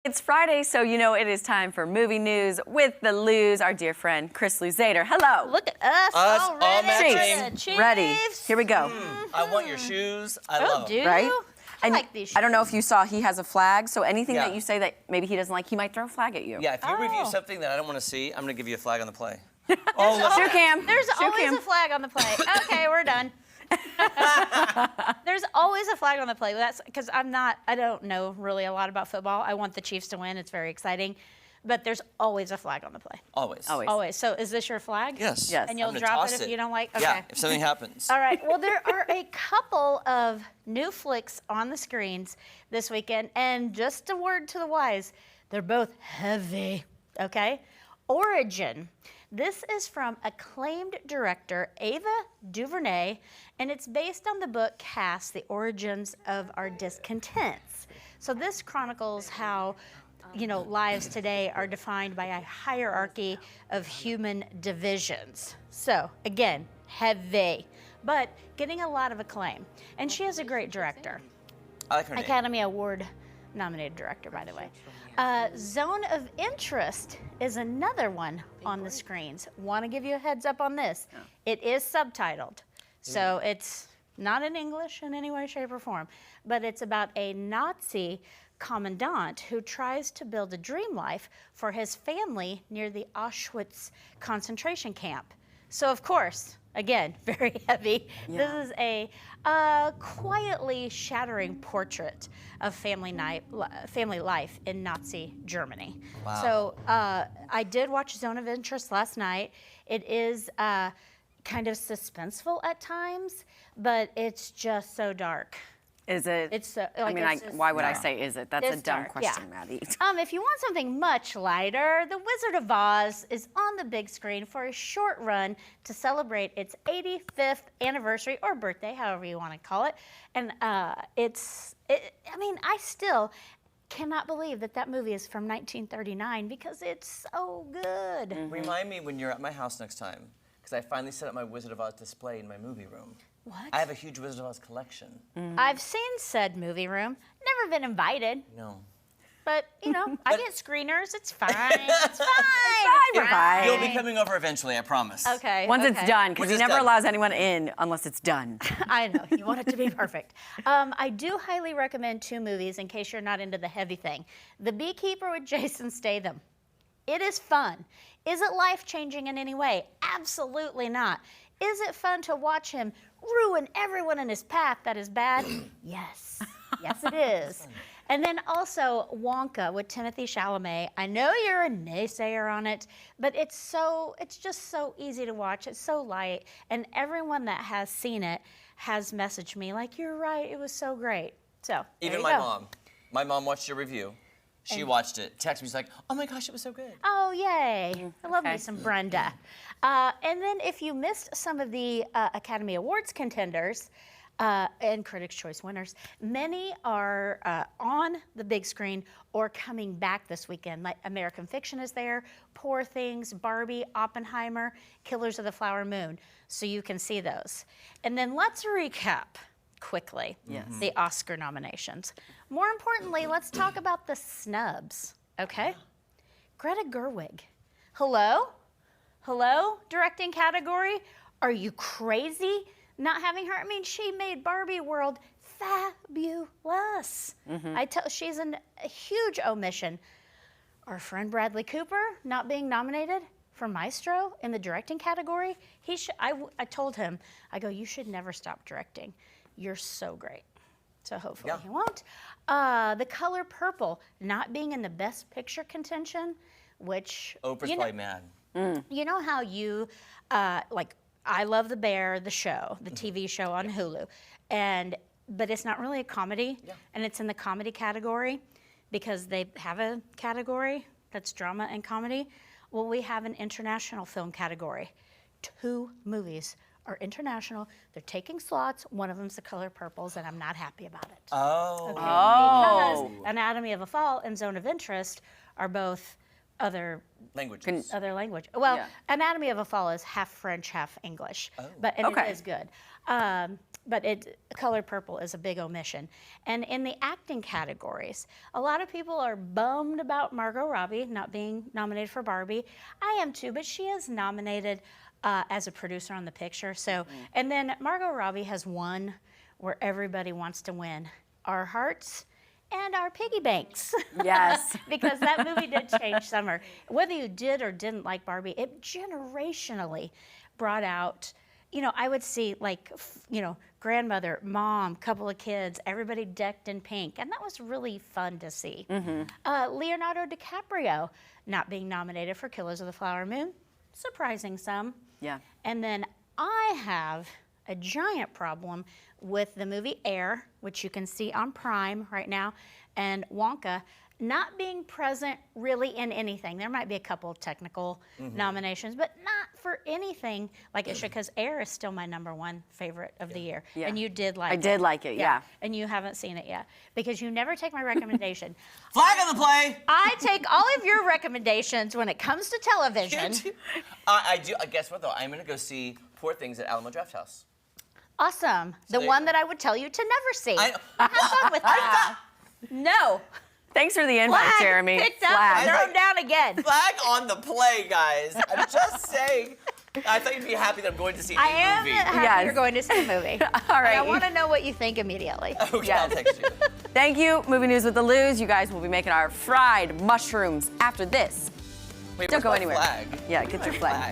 It's Friday, so you know it is time for movie news with the Louz, our dear friend Chris Louzader. Hello. Look at us all matching. Chiefs. Ready. Here we go. I want your shoes. I love do them. Right? you? I like these shoes. I don't know if you saw, he has a flag, so anything Yeah. that you say that maybe he doesn't like, he might throw a flag at you. Yeah, if you review something that I don't want to see, I'm going to give you a flag on the play. Oh, look. Sure, Cam. There's Sure, always Cam. a flag on the play. Okay, we're done. There's always a flag on the play. That's because I don't know really a lot about football. I want the Chiefs to win. It's very exciting. But there's always a flag on the play. Always. Always. Always. So is this your flag? Yes. Yes. And you'll I'm gonna drop toss it if you don't like? Okay. Yeah, if something happens. All right. Well, there are a couple of new flicks on the screens this weekend. And just a word to the wise, they're both heavy, okay? Origin. This is from acclaimed director Ava DuVernay, and it's based on the book Caste, The Origins of Our Discontents. So this chronicles how lives today are defined by a hierarchy of human divisions. So, again, heavy, but getting a lot of acclaim. And she is a great director. I like her name. Academy Award nominated director, by the way. Zone of Interest is another one on the screens. Want to give you a heads up on this. It is subtitled, so it's not in English in any way, shape, or form, but it's about a Nazi commandant who tries to build a dream life for his family near the Auschwitz concentration camp. So, of course, again, very heavy. Yeah. This is a quietly shattering portrait of family life in Nazi Germany. Wow. So I did watch Zone of Interest last night. It is kind of suspenseful at times, but it's just so dark. Is it? It's so, why would I say is it? That's a it's dumb dark, question, yeah. Maddie. If you want something much lighter, The Wizard of Oz is on the big screen for a short run to celebrate its 85th anniversary or birthday, however you want to call it. And I still cannot believe that movie is from 1939 because it's so good. Remind me when you're at my house next time, because I finally set up my Wizard of Oz display in my movie room. What? I have a huge Wizard of Oz collection. I've seen said movie room. Never been invited. No. But, I get screeners. It's fine. It's fine. You're fine. You'll be coming over eventually, I promise. Okay. Once it's okay. done, because Once he it's never done. allows anyone in unless it's done. I know. You want it to be perfect. I do highly recommend two movies in case you're not into the heavy thing. The Beekeeper with Jason Statham. It is fun. Is it life-changing in any way? Absolutely not. Is it fun to watch him ruin everyone in his path that is bad? Yes. Yes, it is. And then also Wonka with Timothée Chalamet. I know you're a naysayer on it, but it's just so easy to watch. It's so light. And everyone that has seen it has messaged me like, you're right, it was so great. So there Even you my go. mom. My mom watched your review. She watched it. Texted me, she's like, oh my gosh, it was so good. Oh, yay. I love me okay. some Brenda. And then if you missed some of the Academy Awards contenders and Critics' Choice winners, many are on the big screen or coming back this weekend. Like American Fiction is there, Poor Things, Barbie, Oppenheimer, Killers of the Flower Moon. So you can see those. And then let's recap quickly the Oscar nominations. More importantly, let's talk about the snubs, okay? Greta Gerwig. Hello? Hello, directing category? Are you crazy not having her? I mean, she made Barbie World fabulous. She's a huge omission. Our friend Bradley Cooper not being nominated for Maestro in the directing category, I told him, I go, you should never stop directing. You're so great. So hopefully he won't. The Color Purple not being in the Best Picture contention, which Oprah's probably mad. you know how you I Love the Bear, the show, the TV show on Hulu, but it's not really a comedy, and it's in the comedy category because they have a category that's drama and comedy. Well, we have an international film category. 2 movies are international. They're taking slots. One of them's The Color Purples, and I'm not happy about it. Oh. Okay? Oh. Because Anatomy of a Fall and Zone of Interest are both other Languages. language. Well, Yeah. Anatomy of a Fall is half French, half English, and Okay. it is good. but color purple is a big omission. And in the acting categories, a lot of people are bummed about Margot Robbie not being nominated for Barbie. I am too, but she is nominated as a producer on the picture. So, and then Margot Robbie has won where everybody wants to win, our hearts and our piggy banks. Yes. Because that movie did change summer. Whether you did or didn't like Barbie, it generationally brought out, you know, I would see like, you know, grandmother, mom, couple of kids, everybody decked in pink. And that was really fun to see. Leonardo DiCaprio not being nominated for Killers of the Flower Moon, surprising some. Yeah. And then I have a giant problem with the movie Air, which you can see on Prime right now, and Wonka not being present really in anything. There might be a couple of technical nominations, but not for anything like it should, because Air is still my #1 favorite of the year. Yeah. And you did like it. I did like it, yeah. And you haven't seen it yet, because you never take my recommendation. Flag on the play. I take all of your recommendations when it comes to television. I do. Guess what though? I'm gonna go see Poor Things at Alamo Drafthouse. Awesome. So The one that I would tell you to never see. I- Have fun with that. No. Thanks for the invite, Flag Jeremy. picked up, Flag. thrown down again. Flag on the play, guys. I'm just saying. I thought you'd be happy that I'm going to see a I am movie. happy Yes. you're going to see a movie. All right. And I want to know what you think immediately. Okay, I'll text you. Thank you, Movie News with the Louz. You guys will be making our fried mushrooms after this. Wait, Don't where's go my anywhere. Flag? Yeah, get your flag.